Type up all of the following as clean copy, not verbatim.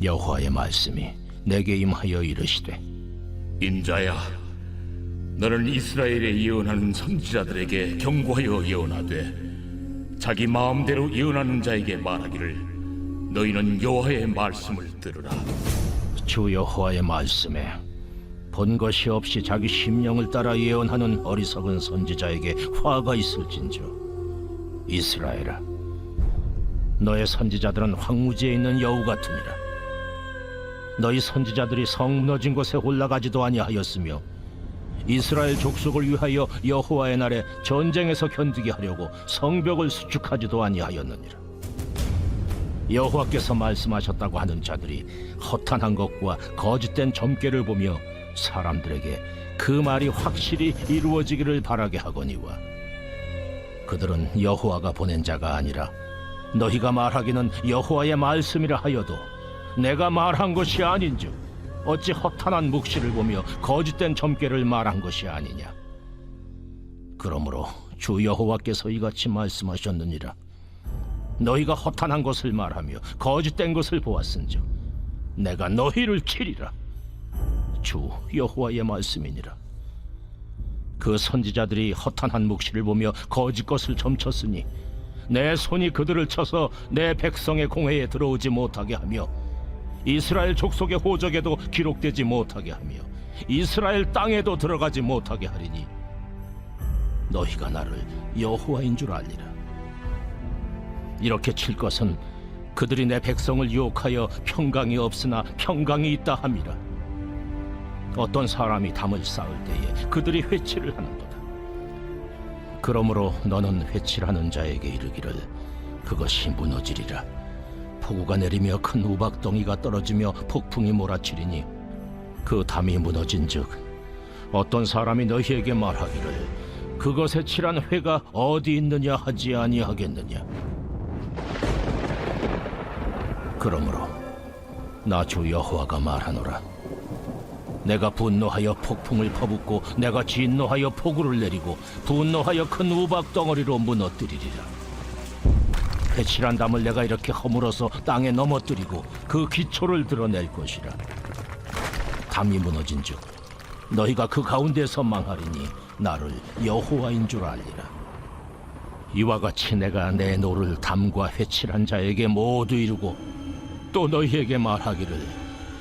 여호와의 말씀이 내게 임하여 이르시되, 인자야, 너는 이스라엘에 예언하는 선지자들에게 경고하여 예언하되 자기 마음대로 예언하는 자에게 말하기를 너희는 여호와의 말씀을 들으라. 주 여호와의 말씀에 본 것이 없이 자기 심령을 따라 예언하는 어리석은 선지자에게 화가 있을진저. 이스라엘아, 너의 선지자들은 황무지에 있는 여우 같으니라. 너희 선지자들이 성 무너진 곳에 올라가지도 아니하였으며 이스라엘 족속을 위하여 여호와의 날에 전쟁에서 견디게 하려고 성벽을 수축하지도 아니하였느니라. 여호와께서 말씀하셨다고 하는 자들이 허탄한 것과 거짓된 점괘를 보며 사람들에게 그 말이 확실히 이루어지기를 바라게 하거니와, 그들은 여호와가 보낸 자가 아니라 너희가 말하기는 여호와의 말씀이라 하여도 내가 말한 것이 아닌즉 어찌 허탄한 묵시를 보며 거짓된 점괘를 말한 것이 아니냐. 그러므로 주 여호와께서 이같이 말씀하셨느니라. 너희가 허탄한 것을 말하며 거짓된 것을 보았은즉 내가 너희를 치리라. 주 여호와의 말씀이니라. 그 선지자들이 허탄한 묵시를 보며 거짓 것을 점쳤으니 내 손이 그들을 쳐서 내 백성의 공회에 들어오지 못하게 하며 이스라엘 족속의 호적에도 기록되지 못하게 하며 이스라엘 땅에도 들어가지 못하게 하리니 너희가 나를 여호와인 줄 알리라. 이렇게 칠 것은 그들이 내 백성을 유혹하여 평강이 없으나 평강이 있다 함이라. 어떤 사람이 담을 쌓을 때에 그들이 회치를 하는도다. 그러므로 너는 회칠하는 자에게 이르기를 그것이 무너지리라. 폭우가 내리며 큰 우박덩이가 떨어지며 폭풍이 몰아치리니 그 담이 무너진즉 어떤 사람이 너희에게 말하기를 그것에 칠한 회가 어디 있느냐 하지 아니하겠느냐. 그러므로 나 주 여호와가 말하노라. 내가 분노하여 폭풍을 퍼붓고 내가 진노하여 폭우를 내리고 분노하여 큰 우박 덩어리로 무너뜨리리라. 회칠한 담을 내가 이렇게 허물어서 땅에 넘어뜨리고 그 기초를 드러낼 것이라. 담이 무너진즉 너희가 그 가운데서 망하리니 나를 여호와인 줄 알리라. 이와 같이 내가 내 노를 담과 회칠한 자에게 모두 이루고 또 너희에게 말하기를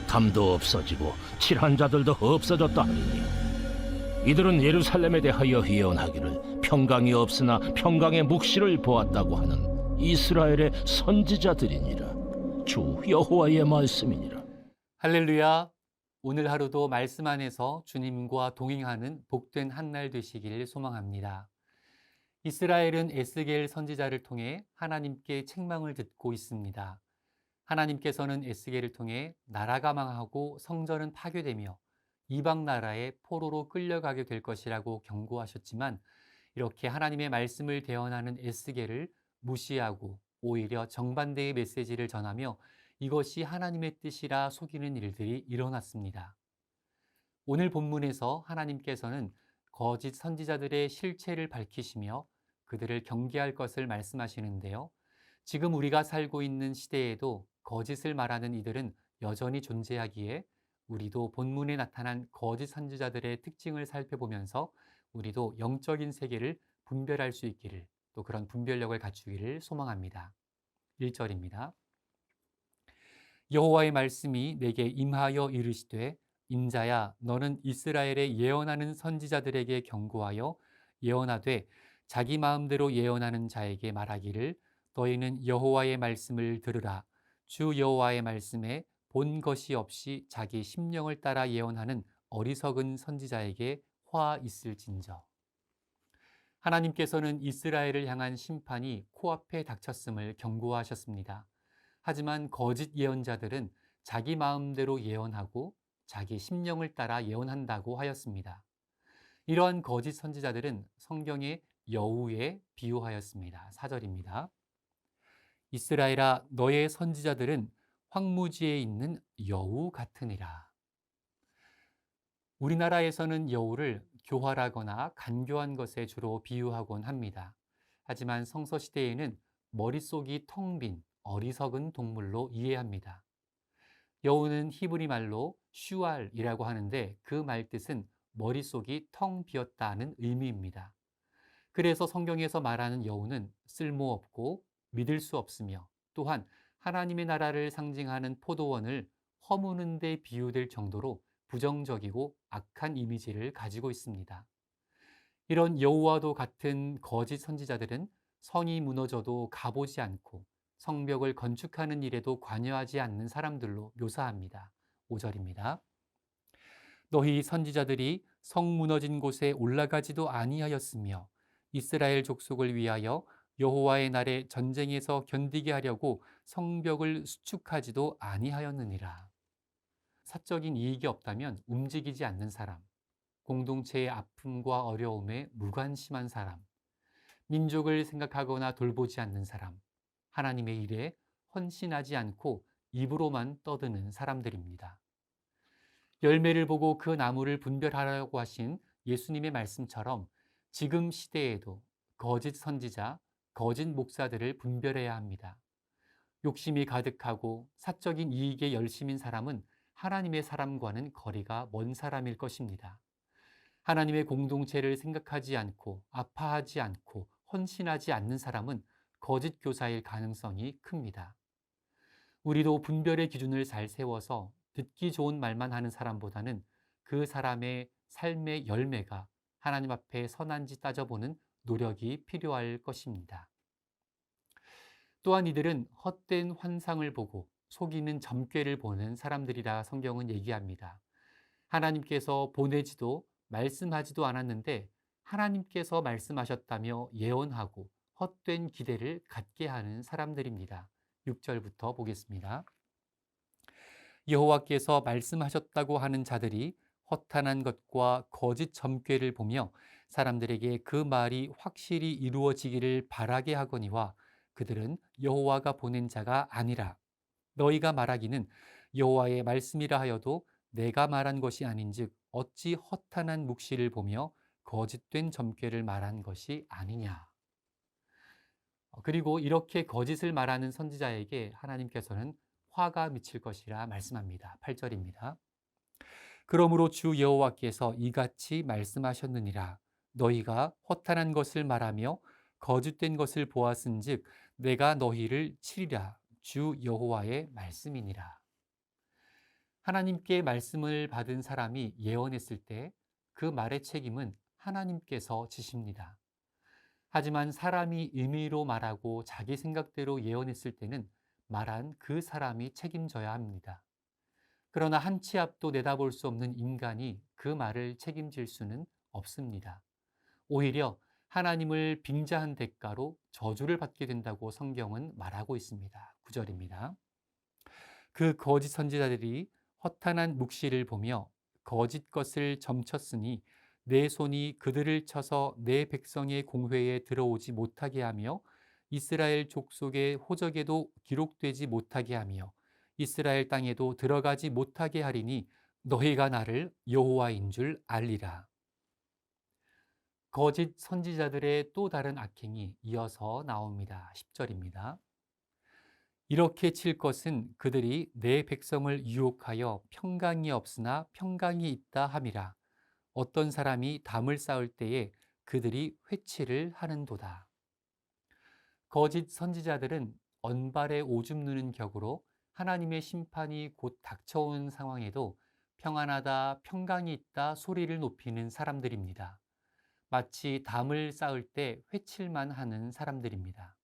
담도 없어지고 칠한 자들도 없어졌다 하리니 이들은 예루살렘에 대하여 예언하기를 평강이 없으나 평강의 묵시를 보았다고 하는 이스라엘의 선지자들이니라. 주 여호와의 말씀이니라. 할렐루야. 오늘 하루도 말씀 안에서 주님과 동행하는 복된 한 날 되시기를 소망합니다. 이스라엘은 에스겔 선지자를 통해 하나님께 책망을 듣고 있습니다. 하나님께서는 에스겔을 통해 나라가 망하고 성전은 파괴되며 이방 나라의 포로로 끌려가게 될 것이라고 경고하셨지만 이렇게 하나님의 말씀을 대언하는 에스겔을 무시하고 오히려 정반대의 메시지를 전하며 이것이 하나님의 뜻이라 속이는 일들이 일어났습니다. 오늘 본문에서 하나님께서는 거짓 선지자들의 실체를 밝히시며 그들을 경계할 것을 말씀하시는데요. 지금 우리가 살고 있는 시대에도 거짓을 말하는 이들은 여전히 존재하기에 우리도 본문에 나타난 거짓 선지자들의 특징을 살펴보면서 우리도 영적인 세계를 분별할 수 있기를, 또 그런 분별력을 갖추기를 소망합니다. 1절입니다. 여호와의 말씀이 내게 임하여 이르시되 인자야 너는 이스라엘에 예언하는 선지자들에게 경고하여 예언하되 자기 마음대로 예언하는 자에게 말하기를 너희는 여호와의 말씀을 들으라. 주 여호와의 말씀에 본 것이 없이 자기 심령을 따라 예언하는 어리석은 선지자에게 화 있을진저. 하나님께서는 이스라엘을 향한 심판이 코앞에 닥쳤음을 경고하셨습니다. 하지만 거짓 예언자들은 자기 마음대로 예언하고 자기 심령을 따라 예언한다고 하였습니다. 이러한 거짓 선지자들은 성경의 여우에 비유하였습니다. 4절입니다. 이스라엘아 너의 선지자들은 황무지에 있는 여우 같으니라. 우리나라에서는 여우를 교활하거나 간교한 것에 주로 비유하곤 합니다. 하지만 성서시대에는 머릿속이 텅 빈 어리석은 동물로 이해합니다. 여우는 히브리 말로 슈알이라고 하는데 그 말 뜻은 머릿속이 텅 비었다는 의미입니다. 그래서 성경에서 말하는 여우는 쓸모없고 믿을 수 없으며 또한 하나님의 나라를 상징하는 포도원을 허무는 데 비유될 정도로 부정적이고 악한 이미지를 가지고 있습니다. 이런 여우와도 같은 거짓 선지자들은 성이 무너져도 가보지 않고 성벽을 건축하는 일에도 관여하지 않는 사람들로 묘사합니다. 5절입니다. 너희 선지자들이 성 무너진 곳에 올라가지도 아니하였으며 이스라엘 족속을 위하여 여호와의 날에 전쟁에서 견디게 하려고 성벽을 수축하지도 아니하였느니라. 사적인 이익이 없다면 움직이지 않는 사람, 공동체의 아픔과 어려움에 무관심한 사람, 민족을 생각하거나 돌보지 않는 사람, 하나님의 일에 헌신하지 않고 입으로만 떠드는 사람들입니다. 열매를 보고 그 나무를 분별하라고 하신 예수님의 말씀처럼 지금 시대에도 거짓 선지자, 거짓 목사들을 분별해야 합니다. 욕심이 가득하고 사적인 이익에 열심인 사람은 하나님의 사람과는 거리가 먼 사람일 것입니다. 하나님의 공동체를 생각하지 않고 아파하지 않고 헌신하지 않는 사람은 거짓 교사일 가능성이 큽니다. 우리도 분별의 기준을 잘 세워서 듣기 좋은 말만 하는 사람보다는 그 사람의 삶의 열매가 하나님 앞에 선한지 따져보는 노력이 필요할 것입니다. 또한 이들은 헛된 환상을 보고 속이는 점괘를 보는 사람들이라 성경은 얘기합니다. 하나님께서 보내지도 말씀하지도 않았는데 하나님께서 말씀하셨다며 예언하고 헛된 기대를 갖게 하는 사람들입니다. 6절부터 보겠습니다. 여호와께서 말씀하셨다고 하는 자들이 허탄한 것과 거짓 점괘를 보며 사람들에게 그 말이 확실히 이루어지기를 바라게 하거니와 그들은 여호와가 보낸 자가 아니라 너희가 말하기는 여호와의 말씀이라 하여도 내가 말한 것이 아닌즉 어찌 허탄한 묵시를 보며 거짓된 점괘를 말한 것이 아니냐. 그리고 이렇게 거짓을 말하는 선지자에게 하나님께서는 화가 미칠 것이라 말씀합니다. 8절입니다. 그러므로 주 여호와께서 이같이 말씀하셨느니라. 너희가 허탄한 것을 말하며 거짓된 것을 보았은즉 내가 너희를 치리라. 주 여호와의 말씀이니라. 하나님께 말씀을 받은 사람이 예언했을 때 그 말의 책임은 하나님께서 지십니다. 하지만 사람이 임의로 말하고 자기 생각대로 예언했을 때는 말한 그 사람이 책임져야 합니다. 그러나 한 치 앞도 내다볼 수 없는 인간이 그 말을 책임질 수는 없습니다. 오히려 하나님을 빙자한 대가로 저주를 받게 된다고 성경은 말하고 있습니다. 9절입니다. 그 거짓 선지자들이 허탄한 묵시를 보며 거짓 것을 점쳤으니 내 손이 그들을 쳐서 내 백성의 공회에 들어오지 못하게 하며 이스라엘 족속의 호적에도 기록되지 못하게 하며 이스라엘 땅에도 들어가지 못하게 하리니 너희가 나를 여호와인 줄 알리라. 거짓 선지자들의 또 다른 악행이 이어서 나옵니다. 10절입니다. 이렇게 칠 것은 그들이 내 백성을 유혹하여 평강이 없으나 평강이 있다 함이라. 어떤 사람이 담을 쌓을 때에 그들이 회치를 하는도다. 거짓 선지자들은 언발에 오줌 누는 격으로 하나님의 심판이 곧 닥쳐오는 상황에도 평안하다, 평강이 있다 소리를 높이는 사람들입니다. 마치 담을 쌓을 때 회칠만 하는 사람들입니다.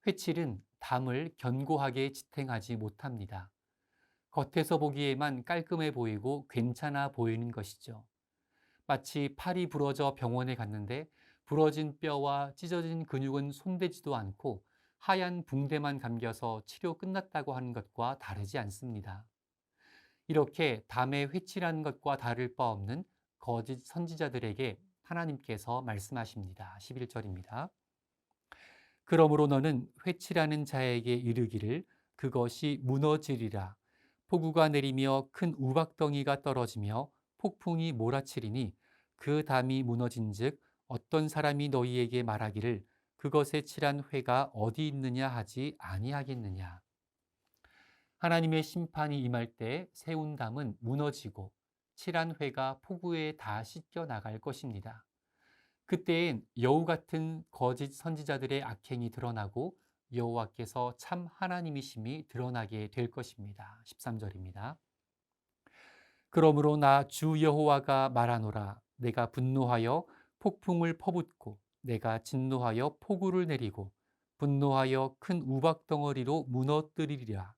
회칠은 담을 견고하게 지탱하지 못합니다. 겉에서 보기에만 깔끔해 보이고 괜찮아 보이는 것이죠. 마치 팔이 부러져 병원에 갔는데 부러진 뼈와 찢어진 근육은 손대지도 않고 하얀 붕대만 감겨서 치료 끝났다고 하는 것과 다르지 않습니다. 이렇게 담에 회칠한 것과 다를 바 없는 거짓 선지자들에게 하나님께서 말씀하십니다. 11절입니다. 그러므로 너는 회칠하는 자에게 이르기를 그것이 무너지리라. 폭우가 내리며 큰 우박덩이가 떨어지며 폭풍이 몰아치리니 그 담이 무너진즉 어떤 사람이 너희에게 말하기를 그것에 칠한 회가 어디 있느냐 하지 아니하겠느냐. 하나님의 심판이 임할 때 세운 담은 무너지고 칠한 회가 폭우에 다 씻겨 나갈 것입니다. 그때엔 여우 같은 거짓 선지자들의 악행이 드러나고 여호와께서 참 하나님이심이 드러나게 될 것입니다. 13절입니다. 그러므로 나 주 여호와가 말하노라. 내가 분노하여 폭풍을 퍼붓고 내가 진노하여 폭우를 내리고 분노하여 큰 우박 덩어리로 무너뜨리리라.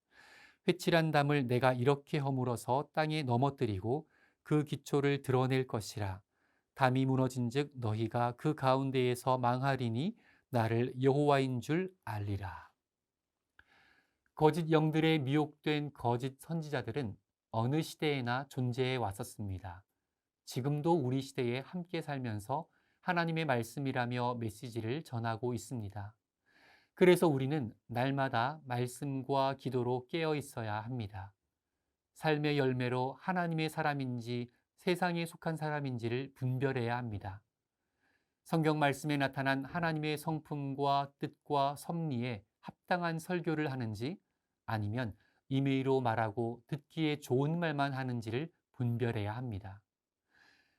회칠한 담을 내가 이렇게 허물어서 땅에 넘어뜨리고 그 기초를 드러낼 것이라. 담이 무너진즉 너희가 그 가운데에서 망하리니 나를 여호와인 줄 알리라. 거짓 영들에 미혹된 거짓 선지자들은 어느 시대에나 존재해 왔었습니다. 지금도 우리 시대에 함께 살면서 하나님의 말씀이라며 메시지를 전하고 있습니다. 그래서 우리는 날마다 말씀과 기도로 깨어 있어야 합니다. 삶의 열매로 하나님의 사람인지 세상에 속한 사람인지를 분별해야 합니다. 성경 말씀에 나타난 하나님의 성품과 뜻과 섭리에 합당한 설교를 하는지 아니면 임의로 말하고 듣기에 좋은 말만 하는지를 분별해야 합니다.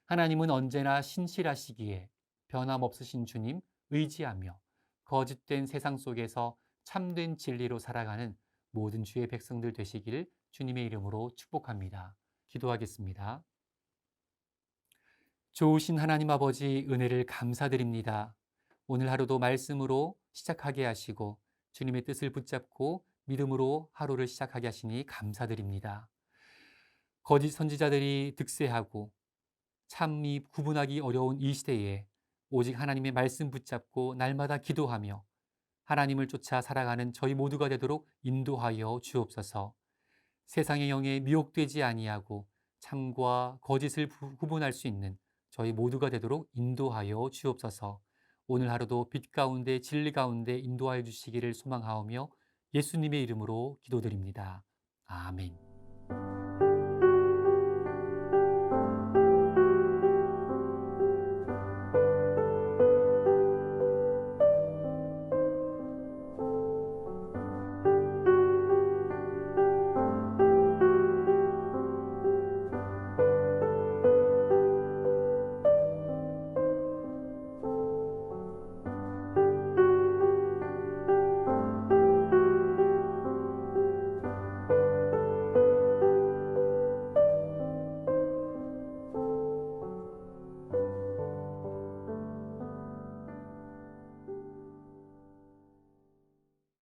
하나님은 언제나 신실하시기에 변함없으신 주님 의지하며 거짓된 세상 속에서 참된 진리로 살아가는 모든 주의 백성들 되시기를 주님의 이름으로 축복합니다. 기도하겠습니다. 좋으신 하나님 아버지 은혜를 감사드립니다. 오늘 하루도 말씀으로 시작하게 하시고 주님의 뜻을 붙잡고 믿음으로 하루를 시작하게 하시니 감사드립니다. 거짓 선지자들이 득세하고 참이 구분하기 어려운 이 시대에 오직 하나님의 말씀 붙잡고 날마다 기도하며 하나님을 쫓아 살아가는 저희 모두가 되도록 인도하여 주옵소서. 세상의 영에 미혹되지 아니하고 참과 거짓을 구분할 수 있는 저희 모두가 되도록 인도하여 주옵소서. 오늘 하루도 빛 가운데 진리 가운데 인도하여 주시기를 소망하오며 예수님의 이름으로 기도드립니다. 아멘.